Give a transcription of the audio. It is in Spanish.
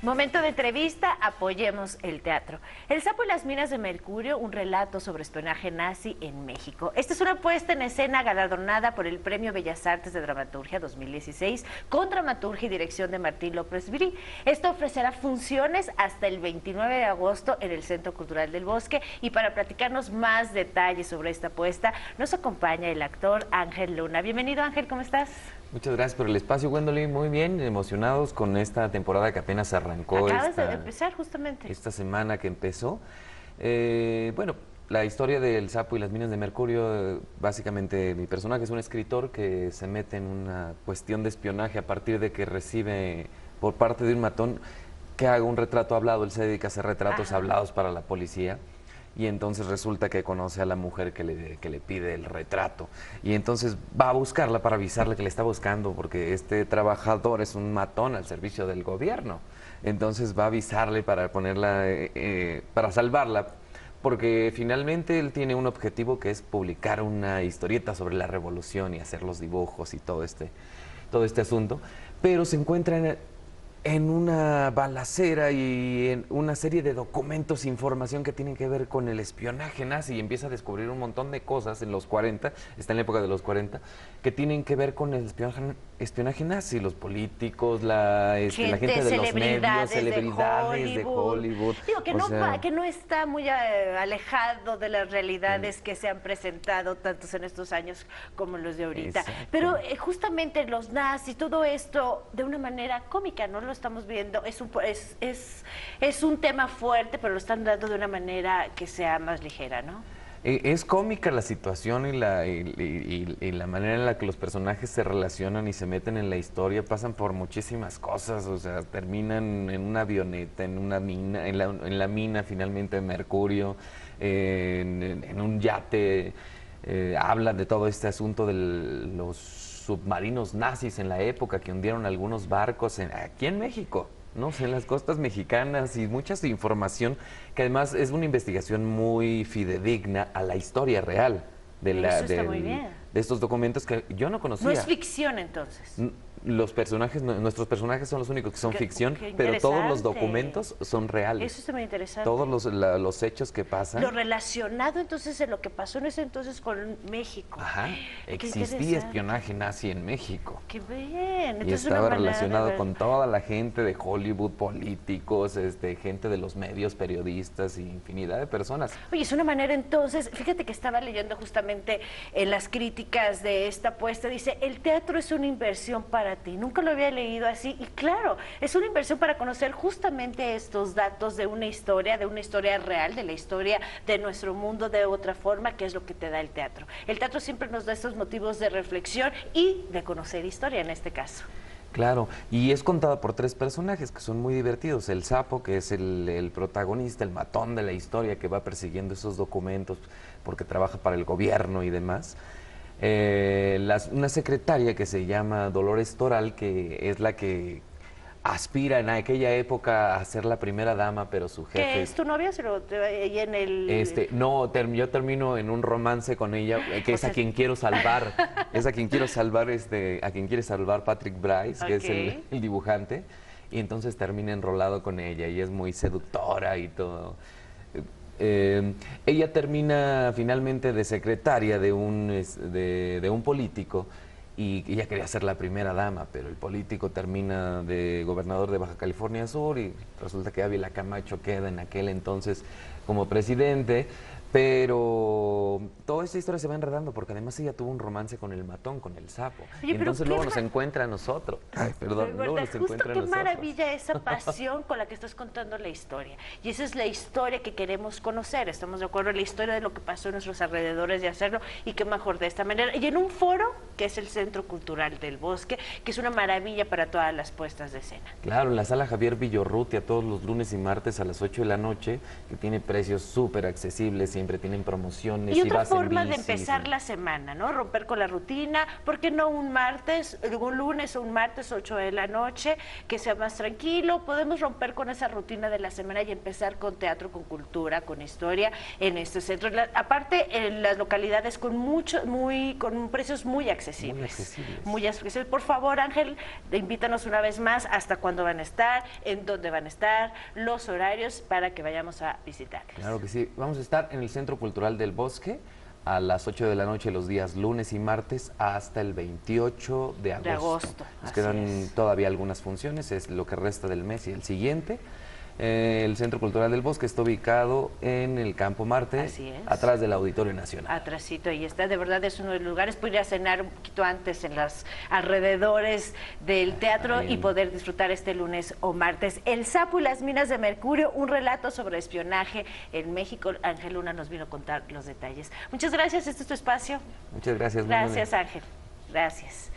Momento de entrevista, apoyemos el teatro. El sapo y las minas de Mercurio, un relato sobre espionaje nazi en México. Esta es una puesta en escena galardonada por el Premio Bellas Artes de Dramaturgia 2016 con dramaturgia y dirección de Martín López Virí. Esto ofrecerá funciones hasta el 29 de agosto en el Centro Cultural del Bosque, y para platicarnos más detalles sobre esta puesta nos acompaña el actor Ángel Luna. Bienvenido, Ángel, ¿cómo estás? Muchas gracias por el espacio, Gwendolyn. Muy bien, emocionados con esta temporada que apenas arrancó. Acabas de empezar justamente. Esta semana que empezó. Bueno, la historia del sapo y las minas de Mercurio, básicamente mi personaje es un escritor que se mete en una cuestión de espionaje a partir de que recibe por parte de un matón que haga un retrato hablado. Él se dedica a hacer retratos hablados para la policía. Y entonces resulta que conoce a la mujer que le pide el retrato. Y entonces va a buscarla para avisarle que le está buscando, porque este trabajador es un matón al servicio del gobierno. Entonces va a avisarle para ponerla, para salvarla, porque finalmente él tiene un objetivo que es publicar una historieta sobre la revolución y hacer los dibujos y todo este asunto. Pero se encuentra en una balacera y en una serie de documentos, información que tienen que ver con el espionaje nazi, y empieza a descubrir un montón de cosas en los 40, está en la época de los 40, que tienen que ver con el espionaje nazi, los políticos, la gente de los medios, celebridades de Hollywood. Digo, que no está muy alejado de las realidades que se han presentado tantos en estos años como los de ahorita. Exacto. Pero justamente los nazis, todo esto de una manera cómica, ¿no? Lo estamos viendo, es un tema fuerte, pero lo están dando de una manera que sea más ligera, ¿no? Es cómica la situación y la manera en la que los personajes se relacionan y se meten en la historia. Pasan por muchísimas cosas, o sea, terminan en una avioneta, en una mina, en la mina finalmente de Mercurio, en un yate. Habla de todo este asunto de los submarinos nazis en la época que hundieron algunos barcos aquí en México, ¿no? En las costas mexicanas, y mucha información que además es una investigación muy fidedigna a la historia real de estos documentos que yo no conocía. No es ficción, entonces. Los personajes, nuestros personajes son los únicos que son ficción, pero todos los documentos son reales. Eso está muy interesante. Todos los hechos que pasan. Lo relacionado entonces en lo que pasó en ese entonces con México. Ajá, existía espionaje nazi en México. ¡Qué bien! Y Entonces, estaba relacionado con toda la gente de Hollywood, políticos, gente de los medios, periodistas y infinidad de personas. Oye, es una manera entonces, fíjate que estaba leyendo justamente en las críticas de esta puesta, dice, el teatro es una inversión para ti. Nunca lo había leído así, y claro, es una inversión para conocer justamente estos datos de una historia real, de la historia de nuestro mundo de otra forma, que es lo que te da el teatro. El teatro siempre nos da estos motivos de reflexión y de conocer historia en este caso. Claro, y es contada por tres personajes que son muy divertidos. El sapo, que es el protagonista, el matón de la historia, que va persiguiendo esos documentos porque trabaja para el gobierno y demás. Una secretaria que se llama Dolores Toral, que es la que aspira en aquella época a ser la primera dama, pero su jefe... ¿Qué es tu novia? ¿Y en el...? No, yo termino en un romance con ella, que es a quien quiero salvar. Es a quien quiero salvar, a quien quiere salvar Patrick Brice, que es el dibujante. Y entonces termina enrolado con ella, y es muy seductora y todo. Ella termina finalmente de secretaria de un político, y ella quería ser la primera dama, pero el político termina de gobernador de Baja California Sur, y resulta que Ávila Camacho queda en aquel entonces como presidente. Pero toda esta historia se va enredando porque además ella tuvo un romance con el matón, con el sapo. Oye, y entonces luego nos encuentra a nosotros. Ay, perdón, luego nos encuentra a nosotros. Qué maravilla esa pasión con la que estás contando la historia. Y esa es la historia que queremos conocer. Estamos de acuerdo en la historia de lo que pasó en nuestros alrededores, de hacerlo, y qué mejor de esta manera. Y en un foro que es el Centro Cultural del Bosque, que es una maravilla para todas las puestas de escena. Claro, en la sala Javier Villorrutia, todos los lunes y martes a las 8 de la noche, que tiene precios súper accesibles, siempre tienen promociones. Y otra vas en forma de bici, empezar la semana, ¿no? Romper con la rutina, ¿por qué no un martes, un lunes o un martes 8 de la noche, que sea más tranquilo? Podemos romper con esa rutina de la semana y empezar con teatro, con cultura, con historia en este centro. Aparte, en las localidades con con precios muy accesibles. Muy accesibles. Muy accesibles. Por favor, Ángel, invítanos una vez más hasta cuándo van a estar, en dónde van a estar, los horarios para que vayamos a visitarlos. Claro que sí. Vamos a estar en el Centro Cultural del Bosque a las 8 de la noche los días lunes y martes hasta el 28 de agosto. Nos quedan todavía algunas funciones, es lo que resta del mes y el siguiente. El Centro Cultural del Bosque está ubicado en el Campo Marte, atrás del Auditorio Nacional. Atrásito, ahí está, de verdad es uno de los lugares, puede ir a cenar un poquito antes en los alrededores del teatro y poder disfrutar este lunes o martes. El Sapo y las minas de mercurio, un relato sobre espionaje en México. Ángel Luna nos vino a contar los detalles. Muchas gracias, este es tu espacio. Muchas gracias. Gracias, Ángel. Gracias.